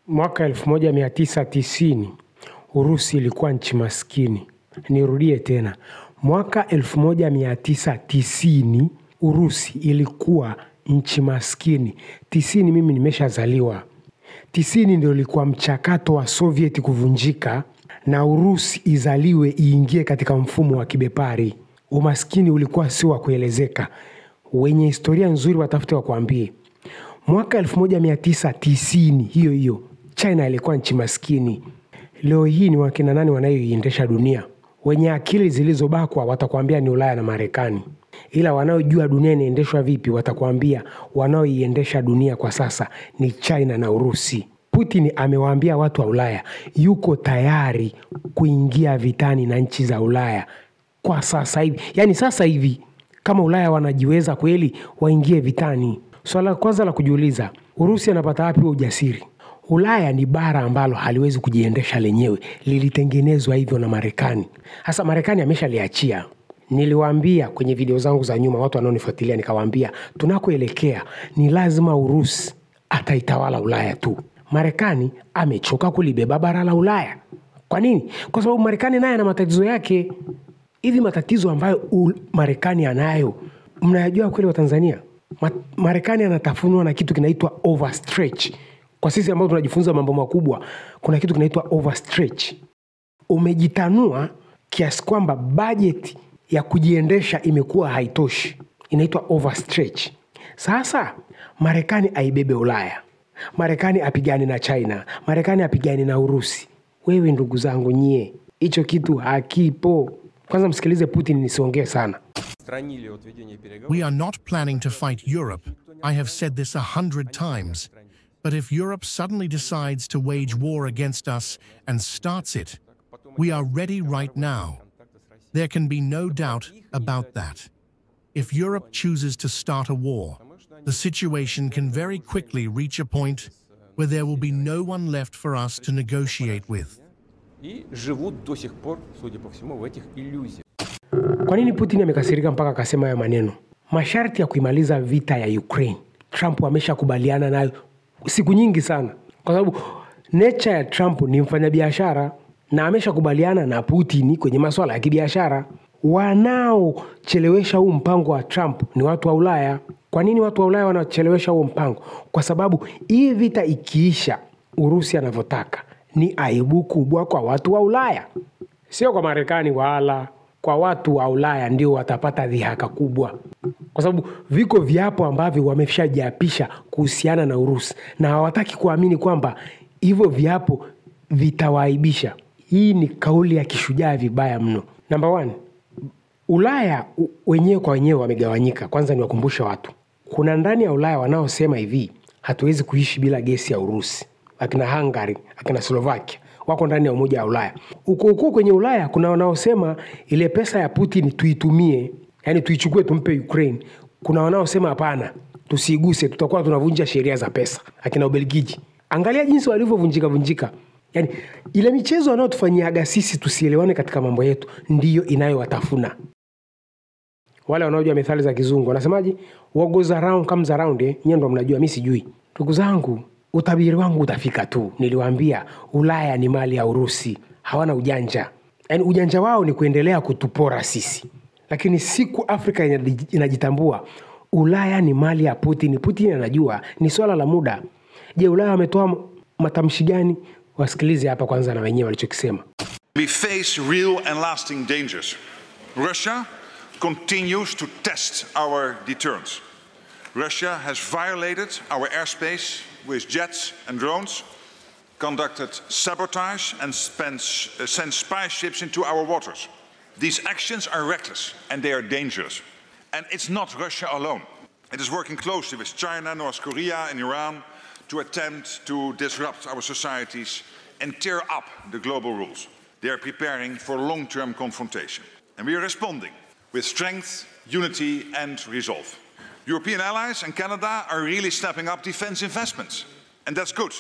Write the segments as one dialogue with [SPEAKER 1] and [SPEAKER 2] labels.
[SPEAKER 1] Mwaka 1990 Urusi ilikuwa nchi maskini. Nirudie tena. Mwaka 1990 Urusi ilikuwa nchi maskini. 90 mimi nimeshazaliwa. 90 ndio ilikuwa mchakato wa Soviet kuvunjika na Urusi izaliwe iingie katika mfumo wa kibepari. Umaskini ulikuwa si wa kuelezeka. Wenye historia nzuri watafute wakuambie. Mwaka 1990 hiyo China ilikuwa nchi maskini. Leo hii ni wakina nani wanayoiendesha dunia? Wenye akili zilizobakwa watakwambia ni Ulaya na Marekani. Ila wanaojua dunia inaendeshwa vipi watakwambia wanaoiendesha dunia kwa sasa ni China na Urusi. Putin amewaambia watu wa Ulaya yuko tayari kuingia vitani na nchi za Ulaya kwa sasa hivi. Yaani sasa hivi kama Ulaya wanajiweza kweli waingie vitani. Swala kwanza la kujiuliza, Urusi anapata wapi ujasiri? Ulaya ni bara ambalo haliwezi kujiendesha lenyewe. Lilitengenezwa hivyo na Marekani. Hasa Marekani ameshaliachia. Niliwaambia kwenye video zangu za nyuma watu wanaonifuatilia nikawaambia tunakoelekea ni lazima Urusi ataitawala Ulaya tu. Marekani amechoka kulibeba bara la Ulaya. Kwa nini? Kwa sababu Marekani naye ana matatizo yake. Hivi matatizo ambayo Marekani anayo mnayajua kweli wa Tanzania? Marekani anatafunwa na kitu kinaitwa overstretch. Kwa sisi ambao tunajifunza mambo makubwa, kuna kitu kinaitwa overstretch. Umejitanua kiasi kwamba budget ya kujiendesha imekuwa haitoshi. Inaitwa overstretch. Sasa Marekani aibebe Ulaya. Marekani apigane na China. Marekani apigane na Urusi. Wewe ndugu zangu nyie, hicho kitu hakipo. Kwanza msikilize Putin nisiongee sana.
[SPEAKER 2] We are not planning to fight Europe. I have said this 100 times. But if Europe suddenly decides to wage war against us and starts it, we are ready right now. There can be no doubt about that. If Europe chooses to start a war, the situation can very quickly reach a point where there will be no one left for us to negotiate with.
[SPEAKER 1] Kwa nini Putin amekasirika mpaka akasema haya maneno? Masharti ya kuimaliza vita ya Ukraine, Trump ameshakubaliana nayo siku nyingi sana. Kwa sababu nature ya Trump ni mfanyabiashara na ameshakubaliana na Putin kwenye masuala ya kibiashara. Wanaochelewesha huu mpango wa Trump ni watu wa Ulaya. Kwa nini watu wa Ulaya wanachelewesha huu mpango? Kwa sababu hii vita ikiisha Urusi anavyotaka ni aibu kubwa kwa watu wa Ulaya. Sio kwa Marekani wala kwa watu wa Ulaya ndio watapata dhihaka kubwa. Kwa sababu viko viapo ambavyo wameshajiapisha kuhusiana na Urusi na hawataki kuamini kwamba hivyo viapo vitawaaibisha. Hii ni kauli ya kishujaa vibaya mno. Number 1, Ulaya wenyewe kwa wenyewe wamegawanyika. Kwanza niwakumbushe watu. Kuna ndani ya Ulaya wanaosema hivi, hatuwezi kuishi bila gesi ya Urusi. Akina Hungary, akina Slovakia wako ndani ya Umoja wa Ulaya. Huko kwenye Ulaya kuna wanaosema ile pesa ya Putin tuitumie, yani tuichukue tumpe Ukraine. Kuna wanaosema hapana, tusiguse, tutakuwa tunavunja sheria za pesa. Akina Ubelgiji. Angalia jinsi walivyovunjika. Yani ile michezo wanayotufanyia sisi tusielewane katika mambo yetu ndiyo inayowatafuna. Wale wanaojua methali za Kizungu wanasemaje? What goes around comes around. Nyinyi ndio mnajua, mimi sijui. Ndugu zangu, utabiri wangu utafika tu. Niliwaambia Ulaya ni mali ya Urusi. Hawana ujanja. Yaani ujanja wao ni kuendelea kutupora sisi. Lakini siku Afrika inajitambua Ulaya ni mali ya Putin. Putin anajua ni swala la muda. Je, Ulaya wametoa matamshi gani? Wasikilize hapa kwanza na wenyewe walichokisema.
[SPEAKER 3] We face real and lasting dangers. Russia continues to test our deterrence. Russia has violated our airspace with jets and drones, conducted sabotage and sent spy ships into our waters. These actions are reckless and they are dangerous. And it's not Russia alone. It is working closely with China, North Korea and Iran to attempt to disrupt our societies and tear up the global rules. They are preparing for long-term confrontation. And we are responding with strength, unity and resolve. European allies and Canada are really stepping up defense investments. And that's good.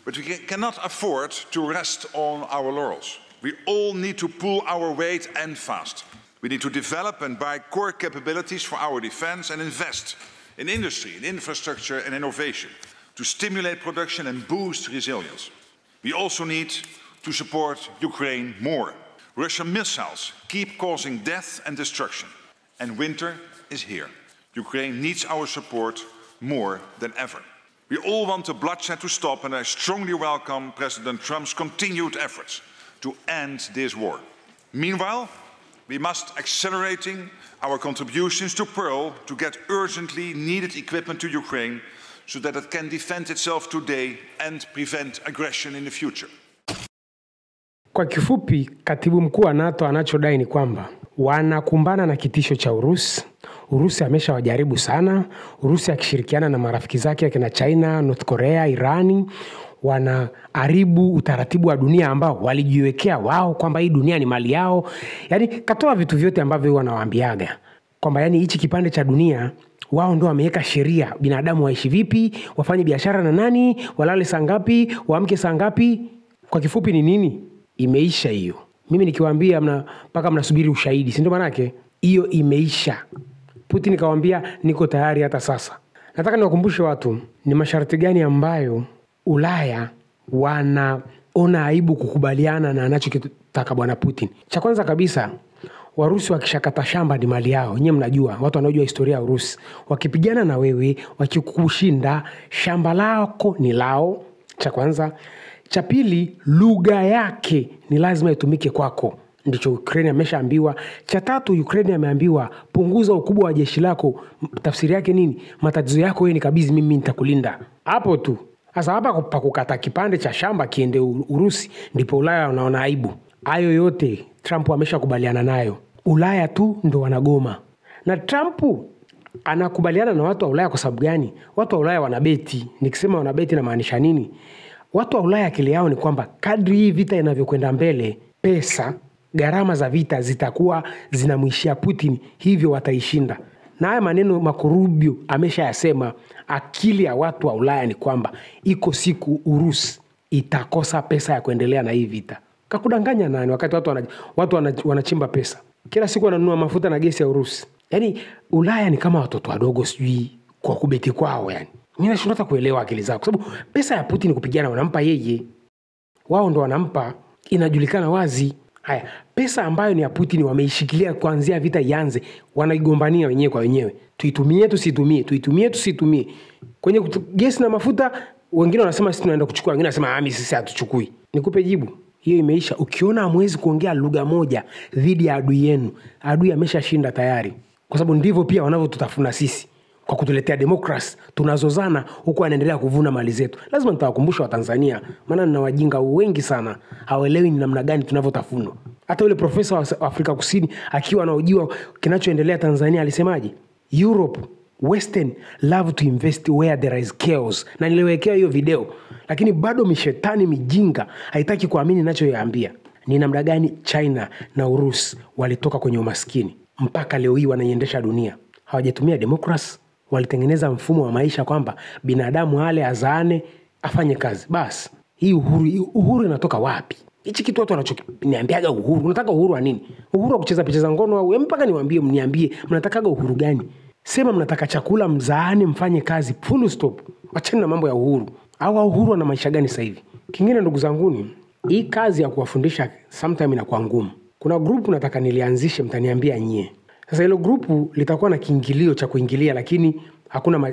[SPEAKER 3] But we cannot afford to rest on our laurels. We all need to pull our weight and fast. We need to develop and buy core capabilities for our defense and invest in industry, in infrastructure and innovation. to stimulate production and boost resilience. We also need to support Ukraine more. Russian missiles keep causing death and destruction, and winter is here. Ukraine needs our support more than ever. We all want the bloodshed to stop, and I strongly welcome President Trump's continued efforts to end this war. Meanwhile, we must accelerate our contributions to Pearl to get urgently needed equipment to Ukraine so that it can defend itself today and prevent aggression in the future.
[SPEAKER 1] Kwa kifupi, katibu mkuu wa NATO anachodai ni kwamba wanakumbana na kitisho cha Urusi. Urusi ameshawajaribu sana. Urusi akishirikiana na marafiki zake kina China, North Korea, Irani wanaharibu utaratibu wa dunia ambao walijiwekea wao kwamba hii dunia ni mali yao. Yaani katoa vitu vyote ambavyo wanawaambiaga kwamba yani hichi kipande cha dunia wao ndio wameweka sheria, binadamu waishi vipi, wafanye biashara na nani, walale saa ngapi, waamke saa ngapi. Kwa kifupi ni nini? Imeisha hiyo. Mimi nikiwaambia mpaka mnasubiri ushahidi, si ndio maana yake? Hiyo imeisha. Putin kawaambia niko tayari hata sasa. Nataka niwakumbushe watu ni masharti gani ambayo Ulaya wanaona aibu kukubaliana na anachokitaka bwana Putin. Cha kwanza kabisa, Warusi wakishakata shamba ni mali yao. Nyinyi mnajua, watu wanaojua historia ya Urusi, wakipigana na wewe, wakikushinda, shamba lako ni lao. Cha kwanza. Cha pili, lugha yake ni lazima itumike kwako. Ndicho Ukraine ameshaambiwa. Cha tatu, Ukraine ameambiwa punguza ukubwa wa jeshi lako. Tafsiri yake nini? Matatizo yako wewe nikabidhi mimi, nitakulinda. Hapo tu. Sasa hapa pa kukata kipande cha shamba kiende Urusi ndipo Ulaya wanaona aibu. Hayo yote Trump ameshakubaliana nayo. Ulaya tu ndo wanagoma. Na Trump anakubaliana na watu wa Ulaya kwa sababu gani? Watu wa Ulaya wanabeti. Nikisema wanabeti na maanisha nini? Watu wa Ulaya akili yao ni kwamba kadri hii vita inavyokwenda mbele, pesa, gharama za vita zitakuwa zinamwishia Putin, hivyo wataishinda. Na haya maneno Marco Rubio ameshayasema. Akili ya watu wa Ulaya ni kwamba iko siku Urusi itakosa pesa ya kuendelea na hii vita. Kakudanganya nani wakati watu wanachimba pesa? Kila siku wananunua mafuta na gesi ya Urusi. Yaani Ulaya ni kama watoto wadogo sijui kwa kubeti kwao yani. Mimi nashindwa hata kuelewa akili zao kwa sababu pesa ya Putin kupigana wanampa yeye. Wao ndo wanampa, inajulikana wazi. Haya, pesa ambayo ni ya Putin wameishikilia kuanzia vita ianze, wanaigombania wenyewe kwa wenyewe. Tuitumie tusitumie, tuitumie tusitumie. Kwenye gesi na mafuta wengine wanasema sisi tunaenda kuchukua, wengine wanasema sisi hatuchukui. Nikupe jibu. Hiyo imeisha. Ukiona hamwezi kuongea lugha moja dhidi ya adui yenu, adui ameshashinda tayari. Kwa sababu ndivyo pia wanavyotutafuna sisi. Kwa kutuletea demokrasi, tunazozana huku anaendelea kuvuna mali zetu. Lazima nitawakumbusha Watanzania, maana nina wajinga wengi sana, hawaelewi ni namna gani tunavyotafunwa. Hata yule profesa wa Afrika Kusini akiwa anahojiwa kinachoendelea Tanzania alisemaje? Europe, Western love to invest where there is chaos. Na niliwekea hiyo video, lakini bado mishetani mijinga haitaki kuamini ninachoyaambia. Ni namna gani China na Urusi walitoka kwenye umaskini mpaka leo hii wanaiendesha dunia. Hawajatumia demokrasi. Walitengeneza mfumo wa maisha kwamba binadamu hale azaane afanye kazi. Basi, hii uhuru inatoka wapi? Hichi kitu watu wanachoniambiaga uhuru. Unataka uhuru wa nini? Uhuru wa kucheza picha za ngono au mpaka niambie mnatakaga uhuru gani? Sema mnataka chakula mzaane mfanye kazi. Full stop. Acheni na mambo ya uhuru. Au uhuru na maisha gani sasa hivi? Kingine ndugu zanguni, hii kazi ya kuwafundisha sometime inakuwa ngumu. Kuna group nataka nilianzishe, mtaniambia nyie. Sasa hilo grupu litakuwa na kiingilio cha kuingilia, lakini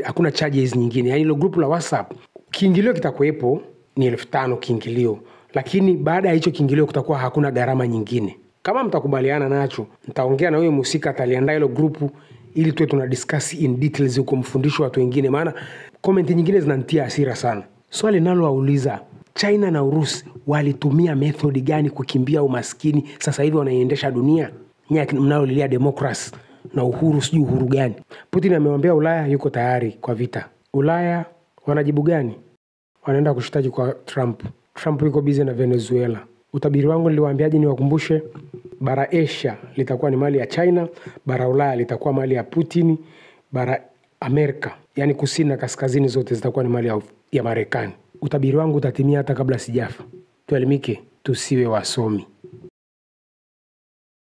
[SPEAKER 1] hakuna charges nyingine. Yaani hilo grupu la WhatsApp kiingilio kitakuwepo ni 1500 kiingilio, lakini baada ya hicho kiingilio kutakuwa hakuna gharama nyingine. Kama mtakubaliana nacho, nitaongea na wewe musika ataliandaa hilo grupu ili tuwe tunadiscuss in details huko, mfundisho watu wengine, maana comment nyingine zinanitia hasira sana. Swali nalo wauliza, China na Urusi walitumia method gani kukimbia umaskini? Sasa hivi wanaiendesha dunia. Nyaki mnaolilia demokrasi na uhuru, sijui uhuru gani. Putin amemwambia Ulaya yuko tayari kwa vita. Ulaya wanajibu gani? Wanaenda kushtaki kwa Trump. Trump yuko busy na Venezuela. Utabiri wangu niliwaambiaje niwakumbushe? Bara Asia litakuwa ni mali ya China, bara Ulaya litakuwa mali ya Putin, bara Amerika, yani kusini na kaskazini zote zitakuwa ni mali ya Marekani. Utabiri wangu utatimia hata kabla sijafa. Tuelimike, tusiwe wasomi.